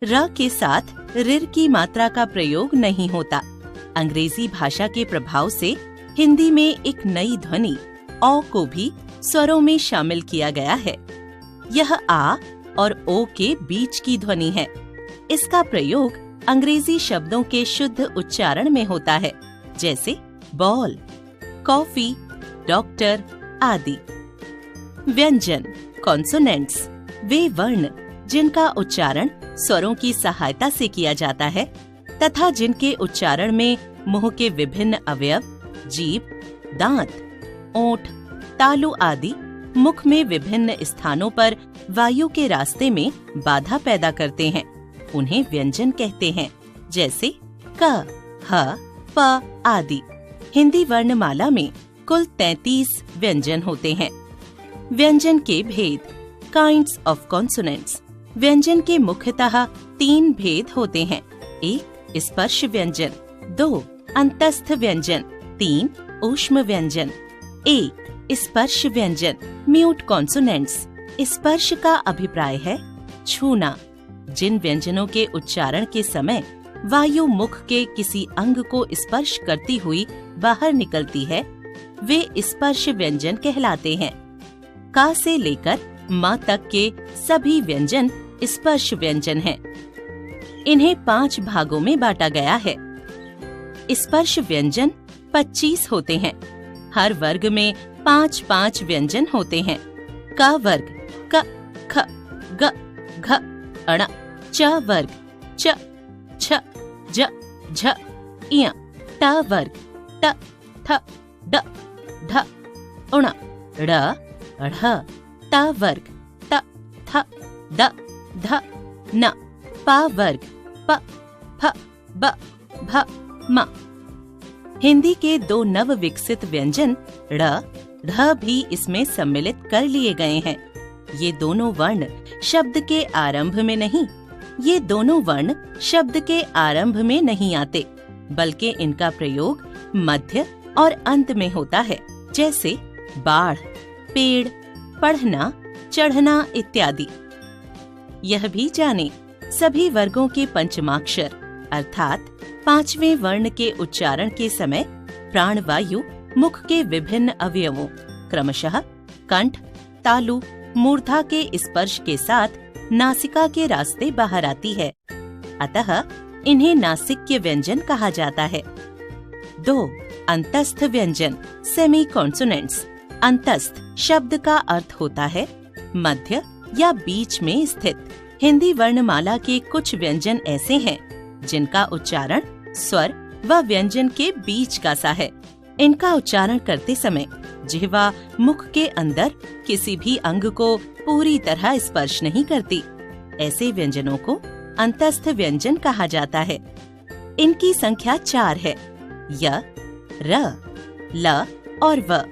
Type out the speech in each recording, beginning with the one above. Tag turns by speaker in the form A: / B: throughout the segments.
A: र के साथ ऋ की मात्रा का प्रयोग नहीं होता। अंग्रेजी भाषा के प्रभाव से हिंदी में एक नई ध्वनि औ को भी स्वरों में शामिल किया गया है। यह आ और ओ के बीच की ध्वनि है। इसका प्रयोग अंग्रेजी शब्दों के शुद्ध उच्चारण में होता है, जैसे बॉल, कॉफी, डॉक्टर आदि। व्यंजन कॉन्सोनेंट्स वे वर्ण जिनका उच्चारण स्वरों की सहायता से किया जाता है तथा जिनके उच्चारण में मुंह के विभिन्न अवयव, जीभ, दांत, ओंठ, तालु आदि मुख में विभिन्न स्थानों पर वायु के रास्ते में बाधा पैदा करते हैं, उन्हें व्यंजन कहते हैं, जैसे क, ह, प आदि। हिंदी वर्णमाला में कुल 33 व्यंजन होते हैं। व्यंजन के भेद काइंड्स ऑफ कॉन्सोनेंट्स। व्यंजन के मुख्यतः 3 भेद होते हैं। 1 स्पर्श व्यंजन, 2 अंतस्थ व्यंजन, 3 ऊष्म व्यंजन। 1 स्पर्श व्यंजन म्यूट कॉन्सोनेंट्स। स्पर्श का अभिप्राय है छूना। जिन व्यंजनों के उच्चारण के समय वायु मुख के किसी अंग को स्पर्श करती हुई बाहर निकलती है, वे स्पर्श व्यंजन कहलाते हैं। का से लेकर म तक के सभी व्यंजन स्पर्श व्यंजन हैं। इन्हें 5 भागों में बांटा गया है। स्पर्श व्यंजन 25 होते हैं। हर वर्ग में 5-5 व्यंजन होते हैं। क वर्ग क, ख, ग, घ, अण। च वर्ग च, छ, ज, झ, इय। ट वर्ग ट, थ, ड, ढ, उण, ड़, ढ़। त वर्ग त, थ, द, ध, न। प वर्ग प, फ, ब, भ, म। हिंदी के 2 नव विकसित व्यंजन ड़, ढ भी इसमें सम्मिलित कर लिए गए हैं। ये दोनों वर्ण शब्द के आरंभ में नहीं, ये दोनों वर्ण शब्द के आरंभ में नहीं आते, बल्कि इनका प्रयोग मध्य और अंत में होता है, जैसे बाढ़, पेड़, पढ़ना, चढ़ना इत्यादि। यह भी जाने, सभी वर्गों के पंचमाक्षर अर्थात 5वें वर्ण के उच्चारण के समय प्राणवायु मुख के विभिन्न अवयवों क्रमशः कंठ, तालु, मूर्धा के स्पर्श के साथ नासिका के रास्ते बाहर आती है। अतः इन्हें नासिक्य व्यंजन कहा जाता है। 2 अंतस्थ व्यंजन सेमी कॉन्सोनेंट्स। अंतस्थ शब्द का अर्थ होता है मध्य या बीच में स्थित। हिंदी वर्णमाला के कुछ व्यंजन ऐसे हैं जिनका उच्चारण स्वर व व्यंजन के बीच का सा है। इनका उच्चारण करते समय जिह्वा मुख के अंदर किसी भी अंग को पूरी तरह स्पर्श नहीं करती। ऐसे व्यंजनों को अंतस्थ व्यंजन कहा जाता है। इनकी संख्या 4 है, य, र, ल और व।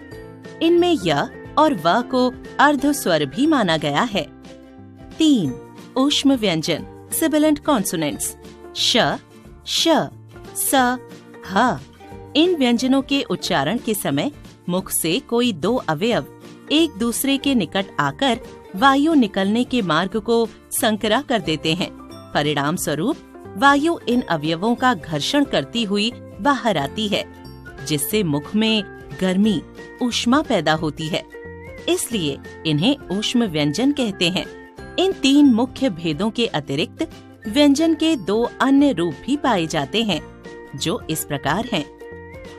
A: इनमें य और व को अर्ध स्वर भी माना गया है। 3 ऊष्म व्यंजन सिबिलेंट कॉन्सोनेंट्स श, श, स, ह। इन व्यंजनों के उच्चारण के समय मुख से कोई 2 अवयव एक दूसरे के निकट आकर वायु निकलने के मार्ग को संकरा कर देते हैं। परिणाम स्वरूप वायु इन अवयवों का घर्षण करती हुई बाहर आती है, जिससे मुख में गर्मी, ऊष्मा पैदा होती है। इसलिए इन्हें ऊष्म व्यंजन कहते हैं। इन 3 मुख्य भेदों के अतिरिक्त व्यंजन के 2 अन्य रूप भी पाए जाते हैं, जो इस प्रकार हैं।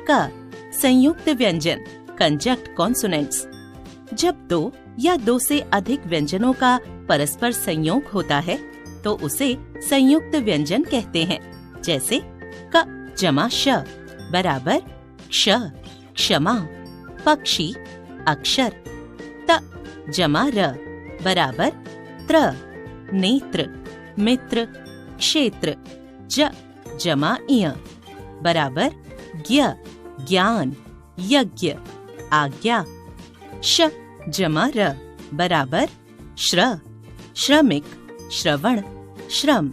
A: क संयुक्त व्यंजन कंजक्ट कॉन्सोनेंट्स। जब 2 या 2 से अधिक व्यंजनों का परस्पर संयोग होता है तो उसे संयुक्त व्यंजन कहते हैं, जैसे क जमा श बराबर क्ष, क्षमा, पक्षी, अक्षर। त जमा र बराबर त्र, नेत्र, मित्र, क्षेत्र। ज जमा इय बराबर ज्ञ, ज्ञान, यज्ञ, आज्ञा। श जमा र बराबर श्र, श्रमिक, श्रवण, श्रम।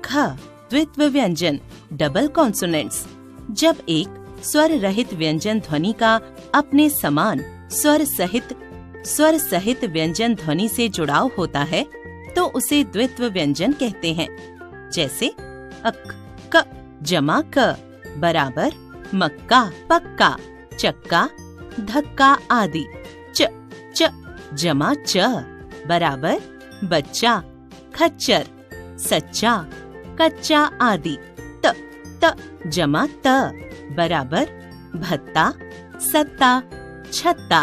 A: ख द्वित्व व्यंजन डबल कॉन्सोनेंट्स। जब एक स्वर रहित व्यंजन ध्वनि का अपने समान स्वर सहित व्यंजन ध्वनि से जुड़ाव होता है तो उसे द्वित्व व्यंजन कहते हैं। जैसे अक क जमा क बराबर मक्का, पक्का, चक्का, धक्का आदि। च च जमा च बराबर बच्चा, खच्चर, सच्चा, कच्चा आदि। त त जमा त बराबर भत्ता, सत्ता, छत्ता,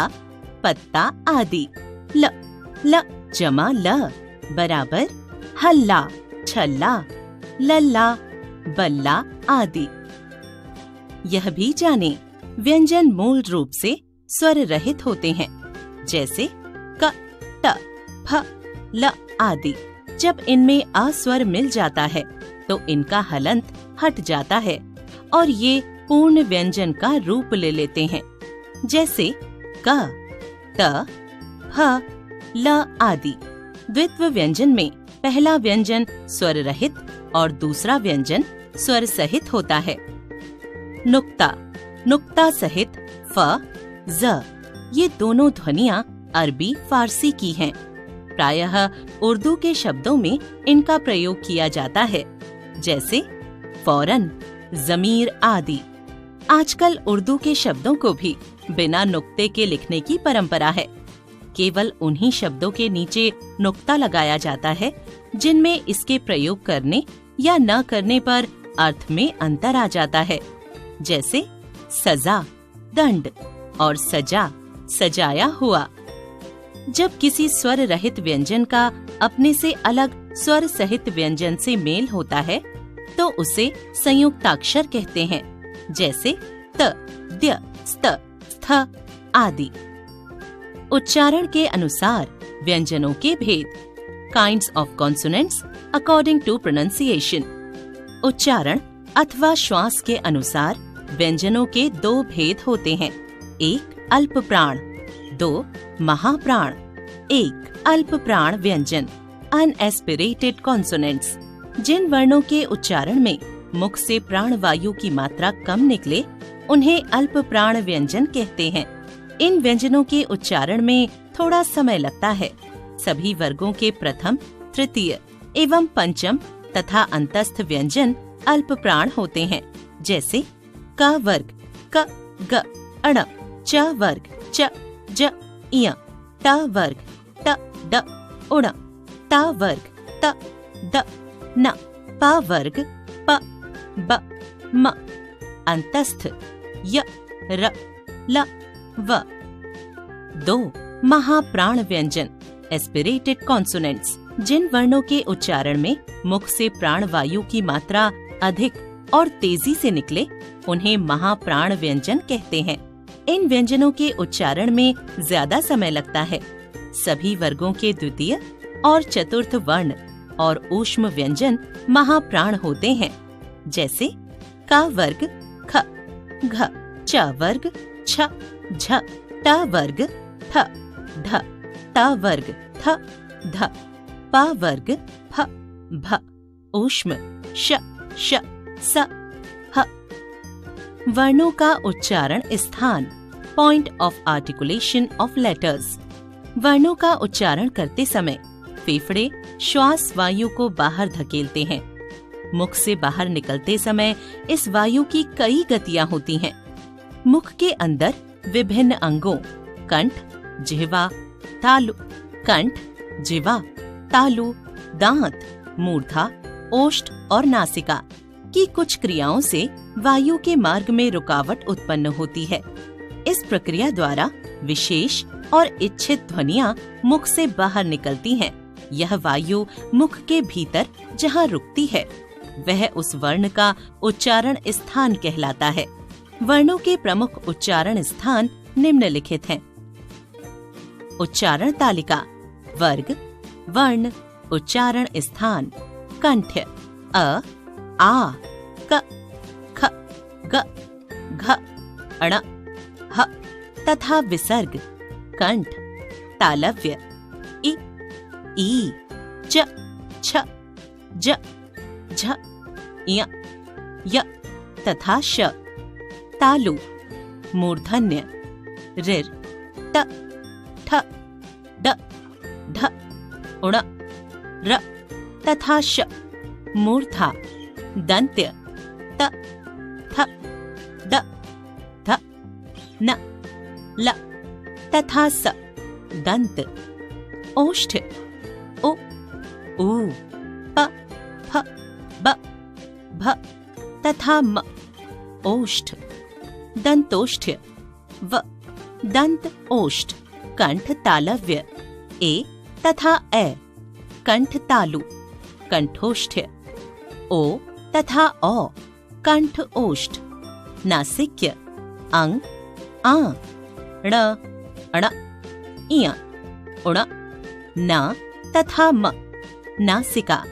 A: पत्ता आदि। ल ल जमा ल बराबर हल्ला, छल्ला, लल्ला, बल्ला आदि। यह भी जाने व्यंजन मूल रूप से स्वर रहित होते हैं, जैसे क, त, फ, ल आदि। जब इनमें अ स्वर मिल जाता है तो इनका हलंत हट जाता है और ये पूर्ण व्यंजन का रूप ले लेते हैं, जैसे क, त, फ, ल आदि। द्वित्व व्यंजन में पहला व्यंजन स्वर रहित और दूसरा व्यंजन स्वर सहित होता है। नुक्ता, नुक्ता सहित फ, ज, ये दोनों ध्वनियाँ अरबी फारसी की हैं। प्रायः उर्दू के शब्दों में इनका प्रयोग किया जाता है, जैसे फौरन, जमीर आदि। आजकल उर्दू के शब्दों को भी बिना नुक्ते के लिखने की परंपरा है। केवल उन्हीं शब्दों के नीचे नुक्ता लगाया जाता है जिनमें इसके प्रयोग करने या न करने पर अर्थ में अंतर आ जाता है, जैसे सजा, दंड और सजा, सजाया हुआ। जब किसी स्वर रहित व्यंजन का अपने से अलग स्वर सहित व्यंजन से मेल होता है तो उसे संयुक्ताक्षर कहते हैं, जैसे त, द्य, स्त, स्थ आदि। उच्चारण के अनुसार व्यंजनों के भेद। Kinds of consonants according to pronunciation. उच्चारण अथवा श्वास के अनुसार व्यंजनों के दो भेद होते हैं, एक अल्प प्राण, दो महाप्राण। एक अल्प प्राण व्यंजन अनएस्पिरेटेड कॉन्सोनेंट्स, जिन वर्णों के उच्चारण में मुख से प्राण वायु की मात्रा कम निकले उन्हें अल्प प्राण व्यंजन कहते हैं। इन व्यंजनों के उच्चारण में थोड़ा समय लगता है। सभी वर्गों के प्रथम, तृतीय एवं पंचम तथा अंतस्थ व्यंजन अल्प प्राण होते हैं, जैसे क वर्ग क, ग, अण, च वर्ग च, ज, इय, ट वर्ग ट, ड, उण, ता वर्ग त, द, न, प वर्ग प, ब, म, अंतस्थ य, र, ल, व। दो महाप्राण व्यंजन एस्पिरेटेड कॉन्सोनेंट्स, जिन वर्णों के उच्चारण में मुख से प्राण वायु की मात्रा अधिक और तेजी से निकले उन्हें महाप्राण व्यंजन कहते हैं। इन व्यंजनों के उच्चारण में ज्यादा समय लगता है। सभी वर्गों के द्वितीय और चतुर्थ वर्ण और ऊष्म व्यंजन महाप्राण होते हैं, जैसे क वर्ग ख, घ, च वर्ग छ, झ, ट वर्ग ठ, ढ, त वर्ग थ, ध, प वर्ग फ, भ, ऊष्म श, श, स, ह। वर्णों का उच्चारण स्थान। Point of articulation of letters. वर्णों का उच्चारण करते समय फेफड़े श्वास वायु को बाहर धकेलते हैं। मुख से बाहर निकलते समय इस वायु की कई गतियां होती हैं। मुख के अंदर विभिन्न अंगों कंठ, जिह्वा, तालु, कंठ, जिह्वा, तालु, दांत, मूर्धा, ओष्ठ और नासिका की कुछ क्रियाओं से वायु के मार्ग में रुकावट उत्पन्न होती है। इस प्रक्रिया द्वारा विशेष और इच्छित ध्वनियां मुख से बाहर निकलती हैं। यह वायु मुख के भीतर जहां रुकती है वह उस वर्ण का उच्चारण स्थान कहलाता है। वर्णों के प्रमुख उच्चारण स्थान निम्नलिखित हैं। उच्चारण तालिका। वर्ग, वर्ण, उच्चारण स्थान। कंठ अ, आ, क, ख, ग, घ, अण, ह तथा विसर्ग कंठ, तालव्य इ, ई, च, छ, ज, झ, य, य तथा श। तालु, मूर्धन्य ऋ, ट, ठ, ड, ढ, उण, र तथा श, मूर्धा, दंत्य, त, थ, द, ध, न, ल तथा स, दंत, ओष्ठ, उ, ऊ, प, फ, ब, भ तथा म, ओष्ठ, दंतोष्ठ्य, व, दंत ओष्ठ, कंठ तालव्य, ए तथा ए, कंठ तालु, कंठोष्ठ्य, ओ तथा औ, कंठ ओष्ठ, नासिक्य, अंग, आ, ण, अण, इय, उण, न तथा म, नासिका।